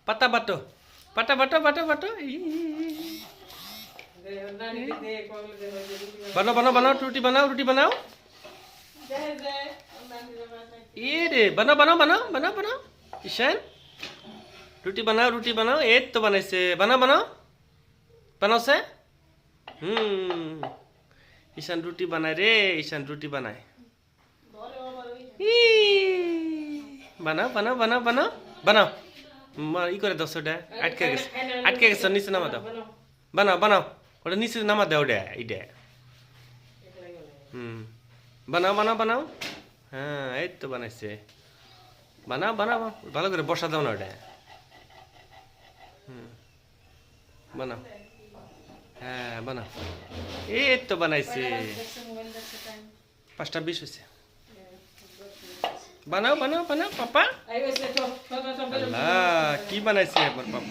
পাতা বাটো পাতা বাটো বাটো বাটো বানাও বানাও বানাও রুটি বানাও ये रे बनाओ बनाओ बनाओ बनाओ बनाओ ईशान रोटी बनाओ ये तो बनाई से बनाओ बनाओ बनाओ से ईशान रोटी बनाए रे ईशान रोटी बनाए बनाओ बनाओ बनाओ बनाओ बनाओ ই করে দাও সেটা আটকে গেছে নিচে নামা দাও বানাও বানাও ওটা নিচে নামা দাও ওটা এইটা বানাও বানাও বানাও হ্যাঁ এই তো বানাইছে বানাও বানাও ভালো করে বসা দাও না ওটা বানাও হ্যাঁ বানাও এই তো বানাইছে 5:20 হয়েছে বানাও বানাও বানাও পাপা আল্লাহ কি বানাইছে আমার পাপা